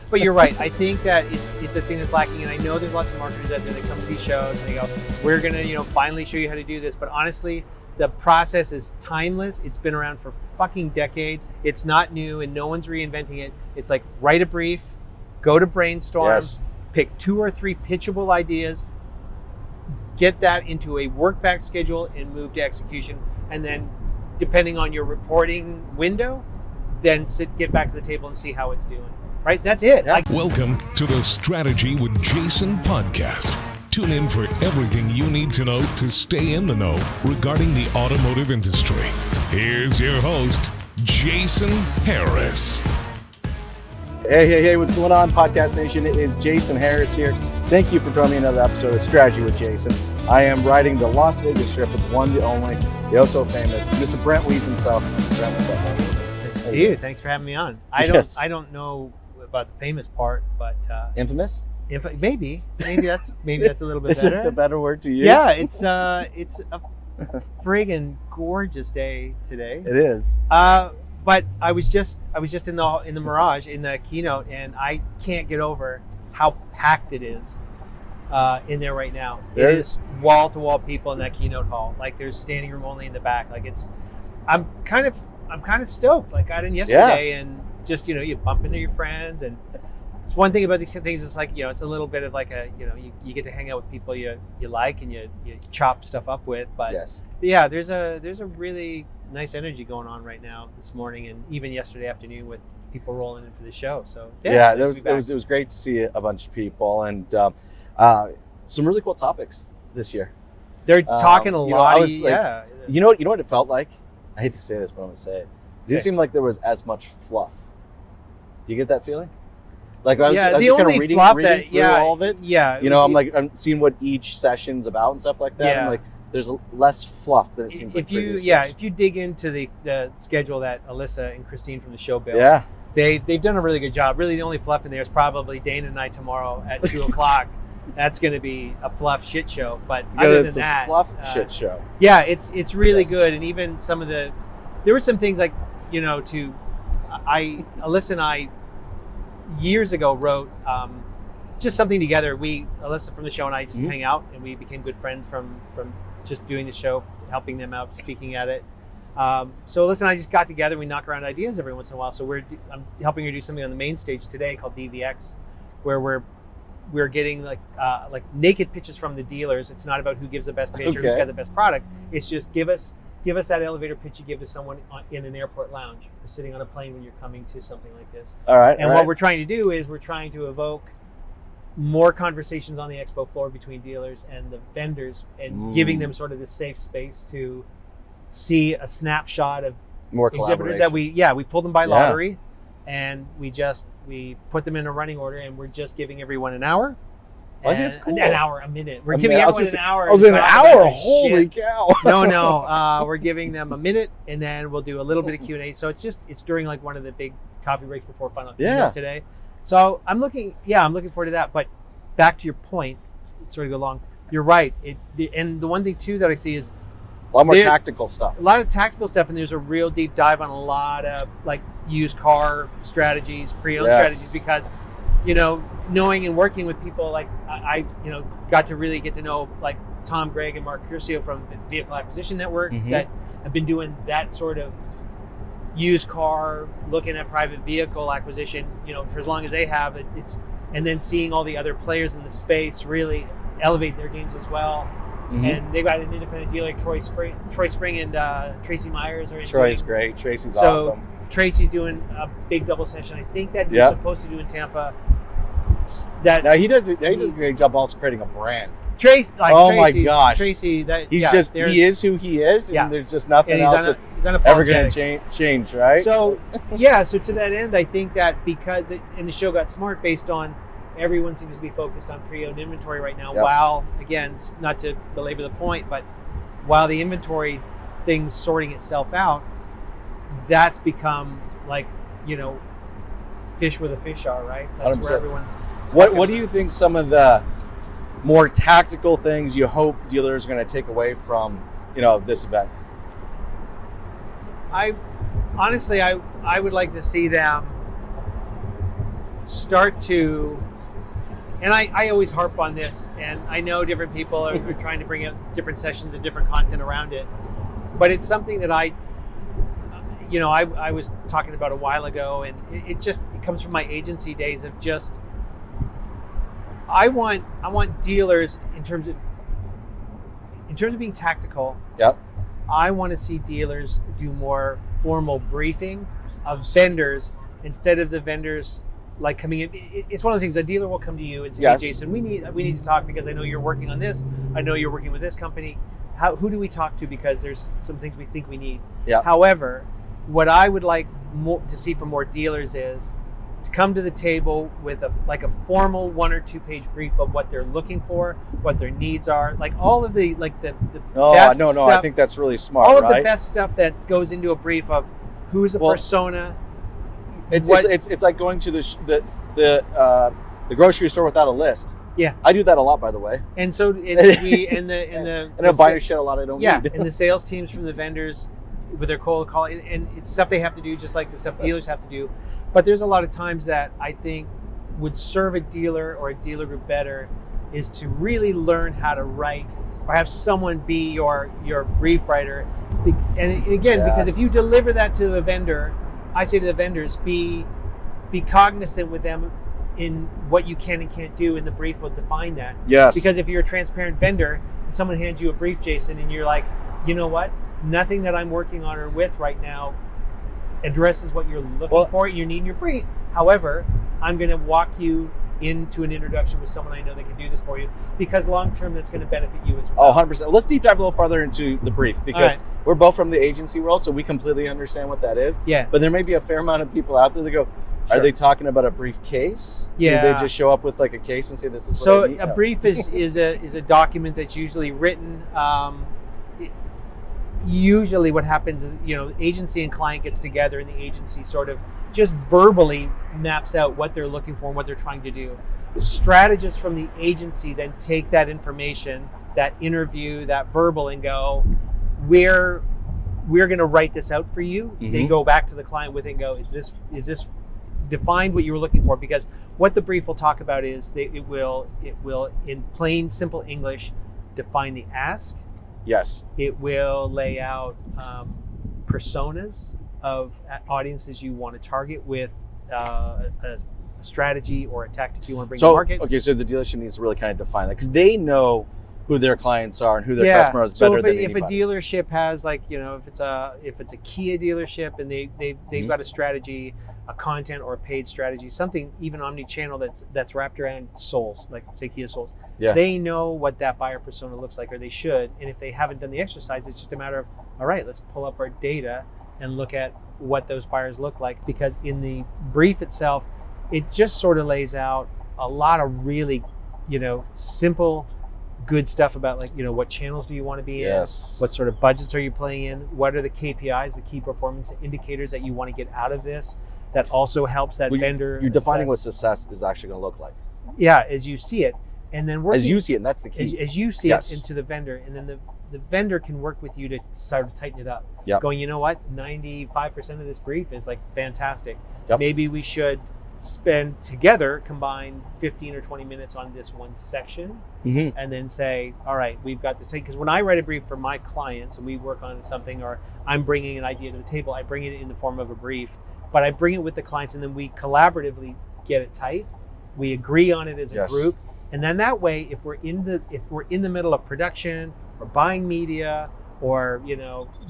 But you're right. I think that it's a thing that's lacking, and I know there's lots of marketers out there that come to these shows and they go, "We're gonna, finally show you how to do this." But honestly, the process is timeless. It's been around for fucking decades. It's not new, and no one's reinventing it. It's like write a brief, go to brainstorm, pick 2 or 3 pitchable ideas, get that into a work back schedule, and move to execution. And then, depending on your reporting window, then get back to the table and see how it's doing. Right? That's it. Yeah. Welcome to the Strategy with Jason podcast. Tune in for everything you need to know to stay in the know regarding the automotive industry. Here's your host, Jason Harris. Hey, what's going on, Podcast Nation? It is Jason Harris here. Thank you for joining me another episode of Strategy with Jason. I am riding the Las Vegas Strip with the one, the only, the oh so famous, Mr. Brent Weiss himself. Brent, what's up, man? Nice to see you. Thanks for having me on. I don't know about the famous part, but infamous? Maybe that's a little bit Is better. Is it the better word to use? Yeah, it's a friggin' gorgeous day today. It is. But I was just in the Mirage in the keynote, and I can't get over how packed it is in there right now. It is wall to wall people in that keynote hall. Like there's standing room only in the back. Like I'm kind of stoked. Like I got in yesterday and just you bump into your friends, and it's one thing about these things. It's like it's a little bit of like a you get to hang out with people you like and you chop stuff up with. But yeah, there's a really nice energy going on right now this morning and even yesterday afternoon with people rolling in for the show. So it was great to see a bunch of people and some really cool topics this year. They're talking a lot. You know what it felt like? I hate to say this, but I'm gonna say it. It didn't seem like there was as much fluff. Do you get that feeling? Like I was kind of reading through all of it. Yeah. I'm seeing what each session's about and stuff like that. Yeah. I'm like, there's less fluff than it seems like previous years. If you dig into the schedule that Alyssa and Christine from the show built, they've done a really good job. Really, the only fluff in there is probably Dana and I tomorrow at 2:00. That's going to be a fluff shit show. But other than that, fluff shit show. Yeah, it's really good. And even some of there were some things like Alyssa and I years ago wrote just something together. Alyssa from the show and I just hang out, and we became good friends from just doing the show, helping them out, speaking at it. So Alyssa and I just got together. We knock around ideas every once in a while. So I'm helping her do something on the main stage today called DVX, where we're getting like naked pitches from the dealers. It's not about who gives the best pitch or who's got the best product. It's just give us that elevator pitch you give to someone in an airport lounge or sitting on a plane when you're coming to something like this. All right. And what we're trying to do is we're trying to evoke more conversations on the expo floor between dealers and the vendors, and giving them sort of this safe space to see a snapshot of more exhibitors that we pulled them by lottery, and we put them in a running order, and we're just giving everyone an hour. That's cool. An hour, a minute. We're giving everyone an hour. I was in an hour. Holy cow! No. We're giving them a minute, and then we'll do a little bit of Q&A. So it's during like one of the big coffee breaks before final keynote today. So I'm looking forward to that. But back to your point, sort of go along. You're right. And the one thing too that I see is a lot more tactical stuff. A lot of tactical stuff, and there's a real deep dive on a lot of like used car strategies, pre-owned strategies, because knowing and working with people like I got to really get to know like Tom Gregg and Mark Curcio from the Vehicle Acquisition Network that have been doing that sort of used car, looking at private vehicle acquisition, for as long as they have it. And then seeing all the other players in the space really elevate their games as well. And they've got an independent dealer like Troy Spring and Tracy Myers. Troy's great. Tracy's awesome. Tracy's doing a big double session. I think that he was supposed to do in Tampa. He does a great job also creating a brand. Tracy, my gosh, Tracy, he is who he is, and there's just nothing else that's ever going to change, right? So so to that end, I think that because the show got smart based on everyone seems to be focused on pre-owned inventory right now. While again, not to belabor the point, but while the inventory thing's sorting itself out, that's become like fish where the fish are, right? That's 100%. Where everyone's. What do you think some of the more tactical things you hope dealers are going to take away from this event? I honestly would like to see them start to, and I always harp on this, and I know different people are trying to bring out different sessions and different content around it, but it's something that I was talking about a while ago, and it comes from my agency days of just, I want dealers in terms of being tactical. Yep. I want to see dealers do more formal briefing of vendors instead of the vendors like coming in. It's one of those things. A dealer will come to you and say, Yes. "Hey, Jason, we need to talk because I know you're working on this. I know you're working with this company. Who do we talk to? Because there's some things we think we need." Yeah. However, what I would like to see from more dealers is to come to the table with a formal 1 or 2 page brief of what they're looking for, what their needs are, like all of the best No, stuff, I think that's really smart. all of right? the best stuff that goes into a brief of who's the persona. It's like going to the grocery store without a list. Yeah, I do that a lot, by the way. and so and I buy a shit a lot I don't need. and the sales teams from the vendors with their cold call, and it's stuff they have to do just like the stuff dealers have to do. But there's a lot of times that I think would serve a dealer or a dealer group better is to really learn how to write or have someone be your brief writer. And again, because if you deliver that to the vendor, I say to the vendors, be cognizant with them in what you can and can't do, and the brief will define that. Yes. Because if you're a transparent vendor and someone hands you a brief, Jason, and you're like, you know what? Nothing that I'm working on or with right now addresses what you're looking for and you need in your brief. However, I'm going to walk you into an introduction with someone I know that can do this for you, because long term that's going to benefit you as well. 100%. Let's deep dive a little farther into the brief, because we're both from the agency world, so we completely understand what that is. Yeah. But there may be a fair amount of people out there that go, are they talking about a briefcase? Yeah. Do they just show up with like a case and say this is so what I need? a brief is a document that's usually written. Usually what happens is, agency and client gets together, and the agency sort of just verbally maps out what they're looking for and what they're trying to do. Strategists from the agency then take that information, that interview, that verbal, and go, we're going to write this out for you. Mm-hmm. They go back to the client with it and go, is this defined what you were looking for? Because what the brief will talk about is it will in plain, simple English define the ask. Yes. It will lay out personas of audiences you want to target with a strategy or a tactic you want to bring to market. Okay, so the dealership needs to really kind of define that, because they know who their clients are and who their customer is better than anybody. If a dealership has, like, if it's a Kia dealership and they've got a strategy, a content or a paid strategy, something even omni-channel that's wrapped around souls, like say Kia Souls. Yeah. They know what that buyer persona looks like, or they should. And if they haven't done the exercise, it's just a matter of, all right, let's pull up our data and look at what those buyers look like. Because in the brief itself, it just sort of lays out a lot of really, simple, good stuff about, like, what channels do you want to be in? What sort of budgets are you playing in? What are the KPIs, the key performance indicators that you want to get out of this? That also helps that vendor. You're defining what success is actually going to look like. Yeah, as you see it. And then as you see it, and that's the key. As you see it into the vendor, and then the vendor can work with you to sort of tighten it up. Yep. Going, you know what, 95% of this brief is like fantastic. Yep. Maybe we should combine 15 or 20 minutes on this one section, mm-hmm. and then say, all right, we've got this. Because when I write a brief for my clients and we work on something, or I'm bringing an idea to the table, I bring it in the form of a brief, but I bring it with the clients, and then we collaboratively get it tight. We agree on it as a group. And then that way, if we're in the middle of production or buying media or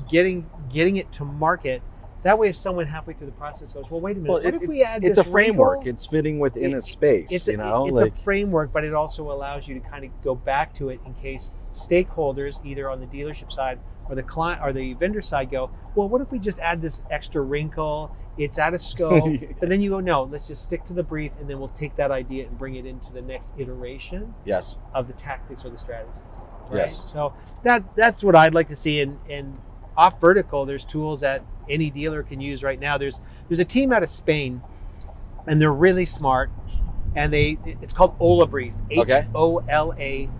getting it to market, that way if someone halfway through the process goes, well, wait a minute, what if we add this? It's a framework. wrinkle? It's fitting within a space. It's a framework, but it also allows you to kind of go back to it in case stakeholders, either on the dealership side or the client or the vendor side, go, well, what if we just add this extra wrinkle? It's out of scope. But then you go, no, let's just stick to the brief, and then we'll take that idea and bring it into the next iteration of the tactics or the strategies. Right? Yes. So that's what I'd like to see. And off vertical, there's tools that any dealer can use right now. There's a team out of Spain, and they're really smart, and it's called Ola Brief. HOLABRIEF.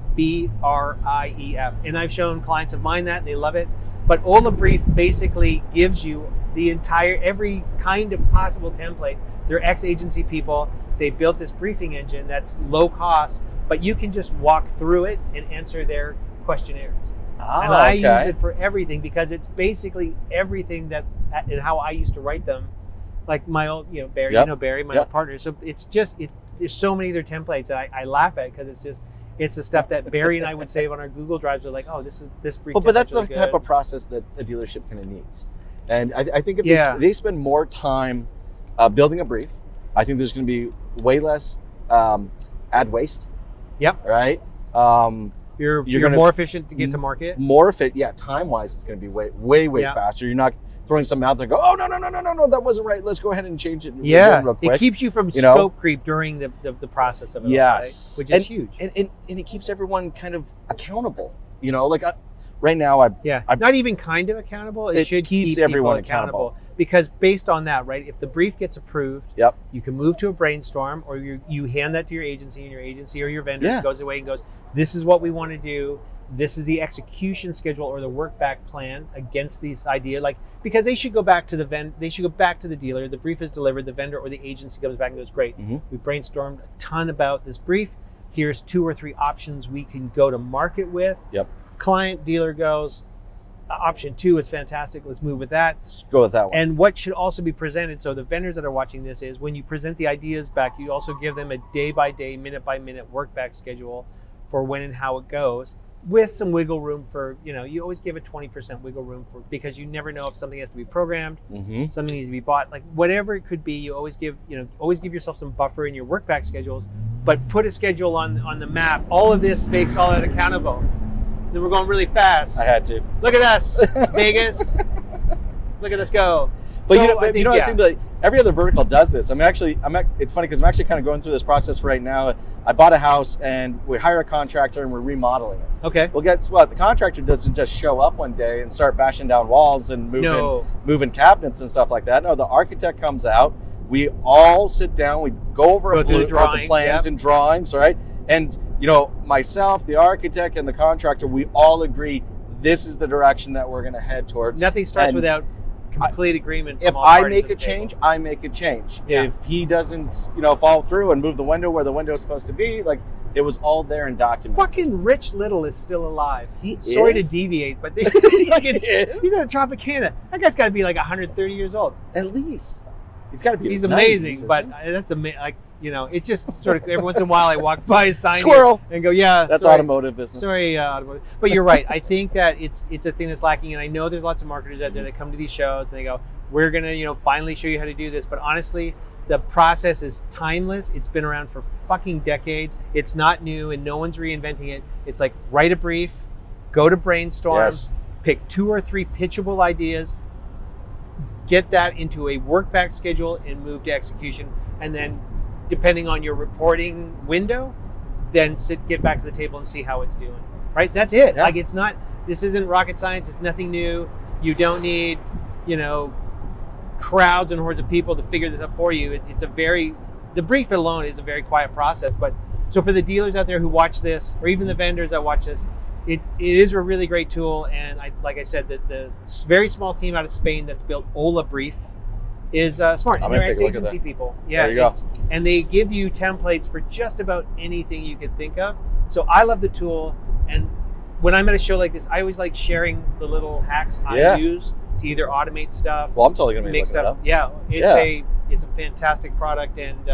And I've shown clients of mine that, and they love it. But Ola Brief basically gives you every kind of possible template. They're ex-agency people. they built this briefing engine that's low cost, but you can just walk through it and answer their questionnaires. And I use it for everything because it's basically everything that, and how I used to write them, like my old, Barry, Barry, my old partner. So it's just, there's so many of their templates that I laugh at because it's the stuff that Barry and I would save on our Google Drives. Are like, oh, this brief. But that's really the type of process that a dealership kind of needs. And I think if they spend more time building a brief, I think there's going to be way less ad waste. Yep. Right. You're more efficient to get to market. More efficient, yeah. Time wise, it's going to be way faster. You're not throwing something out there and go, oh no, that wasn't right. Let's go ahead and change it. Real quick. It keeps you from scope creep during the process of it. Yes, right? Which is huge. And it keeps everyone kind of accountable. Like right now, not even kind of accountable. It should keep everyone accountable. Because based on that, right, if the brief gets approved, you can move to a brainstorm, or you hand that to your agency, and your agency or your vendor goes away and goes, this is what we want to do. This is the execution schedule or the work back plan against this idea. Like, because they should go back to the dealer. The brief is delivered. The vendor or the agency comes back and goes, great. We brainstormed a ton about this brief. Here's 2 or 3 options we can go to market with. Client, dealer goes, option 2 is fantastic. Let's move with that. Let's go with that one. And what should also be presented, so the vendors that are watching this, is when you present the ideas back, you also give them a day-by-day, minute-by-minute work back schedule for when and how it goes, with some wiggle room for, you always give a 20% wiggle room for, because you never know if something has to be programmed, something needs to be bought, like whatever it could be. You always give yourself some buffer in your work back schedules, but put a schedule on the map. All of this makes all that accountable. Then we're going really fast. I had to. Look at us, Vegas. Look at us go. But so it seems like every other vertical does this. It's funny because I'm actually kind of going through this process right now. I bought a house and we hire a contractor and we're remodeling it. Okay. Well, guess what? The contractor doesn't just show up one day and start bashing down walls and moving cabinets and stuff like that. No, the architect comes out. We all sit down. We go over the plans and drawings, right? And myself, the architect, and the contractor, we all agree this is the direction that we're going to head towards. Nothing starts without complete agreement. If I make a change, I make a change. Yeah. If he doesn't, follow through and move the window where the window is supposed to be, like, it was all there and documented. Fucking Rich Little is still alive. Sorry to deviate, but he's at Tropicana. That guy's got to be like 130 years old. At least. He's got to be. He's amazing, but that's amazing. Like, it's just sort of every once in a while I walk by a sign squirrel and go, that's automotive business. Sorry, automotive. But you're right. I think that it's a thing that's lacking, and I know there's lots of marketers out there that come to these shows and they go, we're gonna finally show you how to do this. But honestly, the process is timeless. It's been around for fucking decades. It's not new, and no one's reinventing it. It's like, write a brief, go to brainstorm, pick 2 or 3 pitchable ideas, get that into a work back schedule, and move to execution. And then, depending on your reporting window, then get back to the table and see how it's doing. Right? That's it. Yeah. Like, this isn't rocket science. It's nothing new. You don't need, crowds and hordes of people to figure this out for you. The brief alone is a very quiet process. But so for the dealers out there who watch this, or even the vendors that watch this, it is a really great tool. And like I said, the very small team out of Spain that's built Ola Brief is smart. I'm and they're ex-agency people. Yeah, there you go. And they give you templates for just about anything you could think of. So I love the tool. And when I'm at a show like this, I always like sharing the little hacks I use to either automate stuff. Well, I'm totally going to make stuff. Yeah, it's a fantastic product. And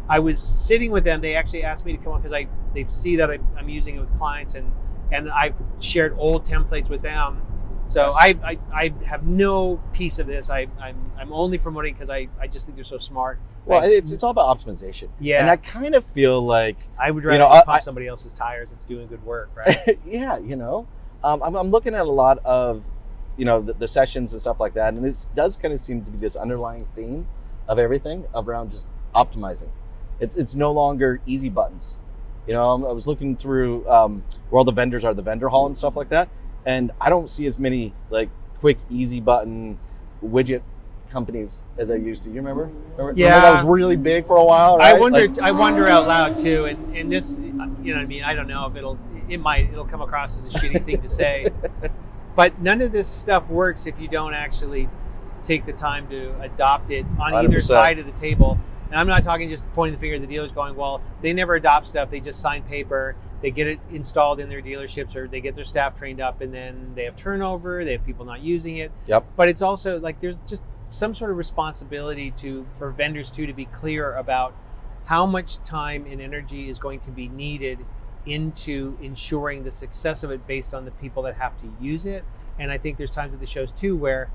I was sitting with them. They actually asked me to come on because they see that I'm using it with clients, and I've shared old templates with them. So I have no piece of this. I'm only promoting because I just think they're so smart. Well, it's all about optimization. Yeah. And I kind of feel like I would rather pump somebody else's tires that's doing good work, right? Yeah, I'm looking at a lot of the sessions and stuff like that, and it does kind of seem to be this underlying theme of everything around just optimizing. It's no longer easy buttons. I was looking through where all the vendors are, the vendor hall and stuff like that. And I don't see as many like quick, easy button widget companies as I used to. You remember? Yeah, remember that was really big for a while. Right? I wonder out loud too. And this, what I mean? I don't know if it'll come across as a shitty thing to say, but none of this stuff works if you don't actually take the time to adopt it on 100%. Either side of the table. And I'm not talking just pointing the finger at the dealers going, well, they never adopt stuff. They just sign paper. They get it installed in their dealerships, or they get their staff trained up, and then they have turnover. They have people not using it. Yep. But it's also like there's just some sort of responsibility for vendors too to be clear about how much time and energy is going to be needed into ensuring the success of it based on the people that have to use it. And I think there's times at the shows too where,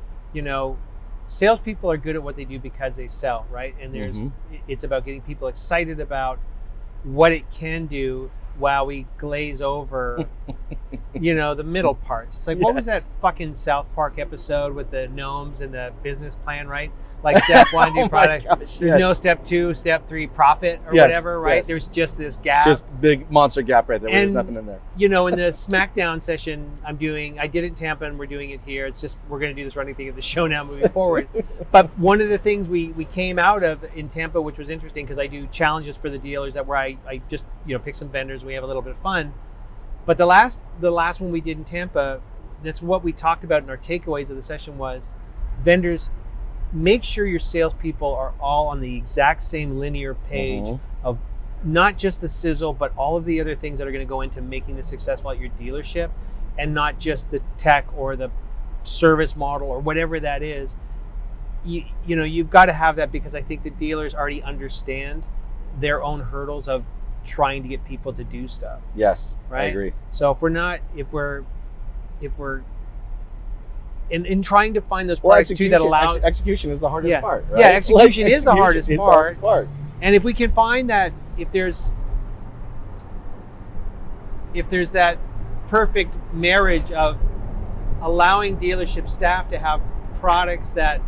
salespeople are good at what they do because they sell, right? And it's about getting people excited about what it can do while we glaze over, the middle parts. It's like, what was that fucking South Park episode with the gnomes and the business plan, right? Like step 1, do product. There's no step 2, step 3, profit or whatever, right? Yes. There's just this gap. Just big monster gap right there. Where And, there's nothing in there. In the SmackDown session I did it in Tampa and we're doing it here. It's just, we're going to do this running thing at the show now moving forward. But one of the things we came out of in Tampa, which was interesting because I do challenges for the dealers where I just, pick some vendors and we have a little bit of fun. But the last one we did in Tampa, that's what we talked about in our takeaways of the session was vendors, make sure your salespeople are all on the exact same linear page of not just the sizzle, but all of the other things that are going to go into making this successful at your dealership, and not just the tech or the service model or whatever that is. You've got to have that because I think the dealers already understand their own hurdles of trying to get people to do stuff. Yes, right? I agree. So if we're in trying to find those products too that allows execution is the hardest part, right? Yeah, execution is the hardest part. And if we can find that, if there's that perfect marriage of allowing dealership staff to have products that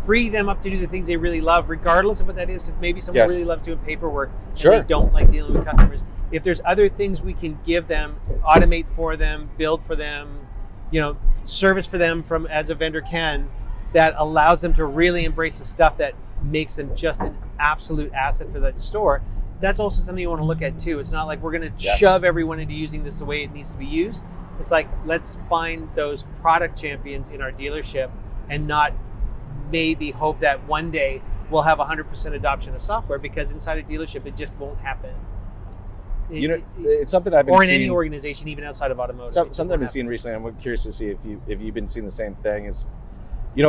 free them up to do the things they really love, regardless of what that is, because maybe someone really loves doing paperwork and they don't like dealing with customers. If there's other things we can give them, automate for them, build for them, service for them from as a vendor can, that allows them to really embrace the stuff that makes them just an absolute asset for that store. That's also something you want to look at too. It's not like we're going to shove everyone into using this the way it needs to be used. It's like, let's find those product champions in our dealership and not maybe hope that one day we'll have 100% adoption of software, because inside a dealership it just won't happen. It's something I've been seeing. Or in any organization, even outside of automotive. Something I've been seeing recently. I'm curious to see if you've been seeing the same thing. Is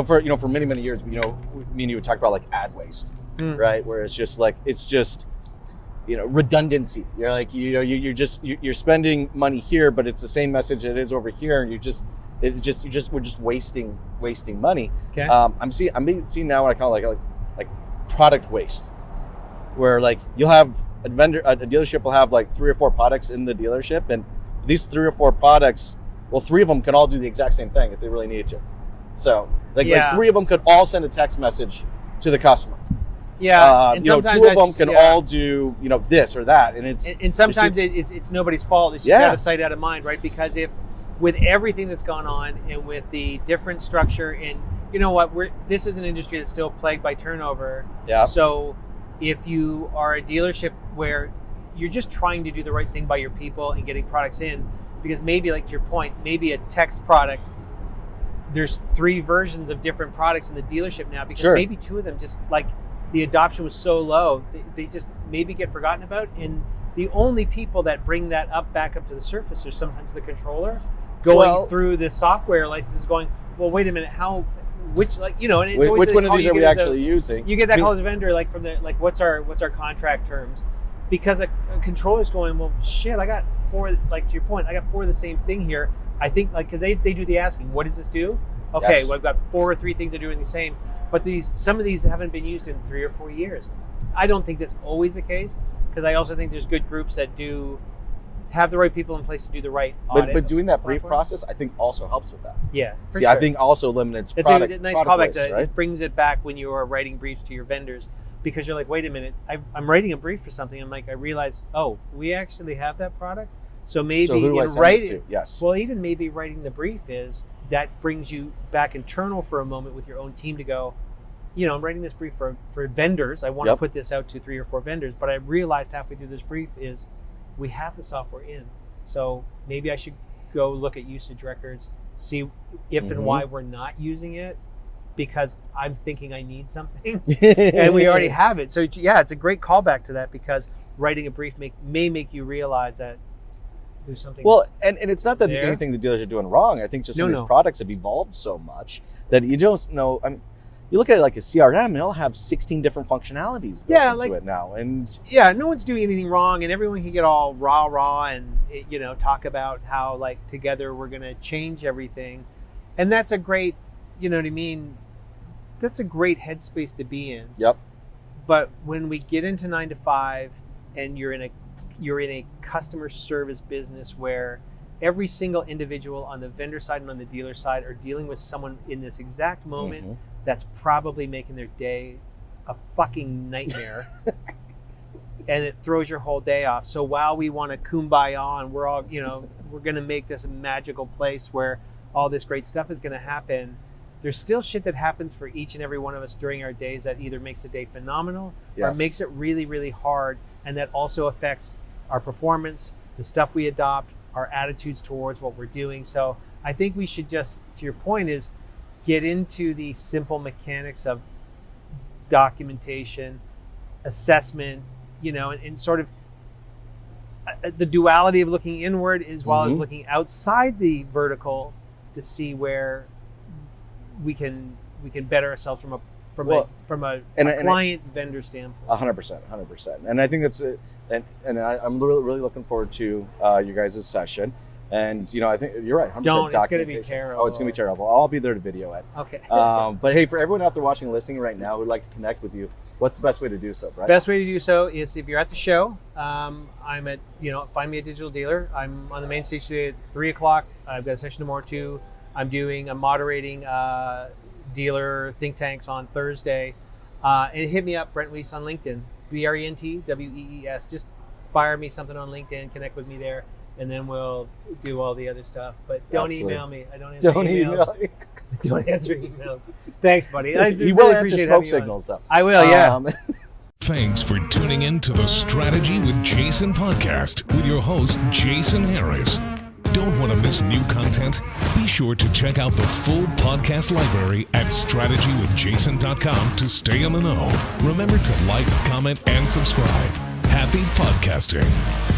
for many years, me and you would talk about like ad waste, right? Where it's just redundancy. You're like you're spending money here, but it's the same message it is over here, and we're just wasting money. Okay. I'm seeing now what I call like product waste, where like you'll have a dealership will have like 3 or 4 products in the dealership, and these 3 or 4 products, well, 3 of them can all do the exact same thing if they really needed to. So like 3 of them could all send a text message to the customer. Yeah, and 2 of them can all do this or that, and sometimes it's nobody's fault. It's just out of sight, out of mind, right? Because if with everything that's gone on and with the different structure, and this is an industry that's still plagued by turnover. Yeah. So if you are a dealership where you're just trying to do the right thing by your people and getting products in, because maybe, like to your point, maybe a text product, there's 3 versions of different products in the dealership now, because maybe 2 of them just like the adoption was so low, they just maybe get forgotten about. And the only people that bring that back up to the surface are sometimes the controller going through the software licenses going, well, wait a minute, which and it's which one of these are we actually using? You get that call as a vendor, like from the what's our contract terms? Because a controller's going, well, shit, I got 4. Like to your point, I got 4 of the same thing here. I think because they do the asking, what does this do? Okay, well, I've got 4 or 3 things that are doing the same, but some of these haven't been used in 3 or 4 years. I don't think that's always the case, because I also think there's good groups that do have the right people in place to do the right audit. But doing that brief process, I think, also helps with that. Yeah, sure. I think also eliminates it's product. It's a nice callback. Right? It brings it back when you are writing briefs to your vendors, because you're like, wait a minute, I'm writing a brief for something. I'm like, I realize, we actually have that product. So maybe who do I send this to? Yes. Well, even maybe writing the brief that brings you back internal for a moment with your own team to go, I'm writing this brief for vendors. I want to put this out to 3 or 4 vendors, but I realized halfway through this brief is we have the software in. So maybe I should go look at usage records, see if and why we're not using it, because I'm thinking I need something and we already have it. So yeah, it's a great callback to that, because writing a brief may make you realize that there's something. Well, and it's not that there. anything the dealers are doing wrong. I think just some of these No. products have evolved so much that you don't know. I mean, you look at it like a CRM, they'll have 16 different functionalities built into it now. And yeah, no one's doing anything wrong, and everyone can get all rah and talk about how like together we're going to change everything. And that's a great, you know what I mean? That's a great headspace to be in. Yep. But when we get into 9 to 5 and you're in a customer service business where every single individual on the vendor side and on the dealer side are dealing with someone in this exact moment that's probably making their day a fucking nightmare, and it throws your whole day off. So while we want to kumbaya and we're all, we're going to make this a magical place where all this great stuff is going to happen, there's still shit that happens for each and every one of us during our days that either makes the day phenomenal or makes it really, really hard, and that also affects our performance, the stuff we adopt, our attitudes towards what we're doing. So I think we should just, to your point, is get into the simple mechanics of documentation, assessment, and sort of the duality of looking inward as well as looking outside the vertical to see where we can better ourselves from a client vendor standpoint. 100%. And I think that's it. And I'm really looking forward to your guys' session. And I think you're right. 100% Don't. It's going to be documentation. terrible. Oh, it's going to be terrible. I'll be there to video it. Okay. But hey, for everyone out there watching and listening right now who'd like to connect with you, what's the best way to do so, Brent? Best way to do so is if you're at the show. I'm at find me a digital dealer. I'm on the main stage today at 3:00. I've got a session tomorrow too. I'm moderating dealer think tanks on Thursday. And hit me up, Brent Weiss on LinkedIn. BrentWees. Just fire me something on LinkedIn, connect with me there, and then we'll do all the other stuff. But don't email me. I don't answer emails. Don't answer emails. Thanks, buddy. He will answer smoke signals, though. I will, yeah. Thanks for tuning in to the Strategy with Jason podcast with your host, Jason Harris. Don't want to miss new content? Be sure to check out the full podcast library at strategywithjason.com to stay in the know. Remember to like, comment, and subscribe. Happy podcasting.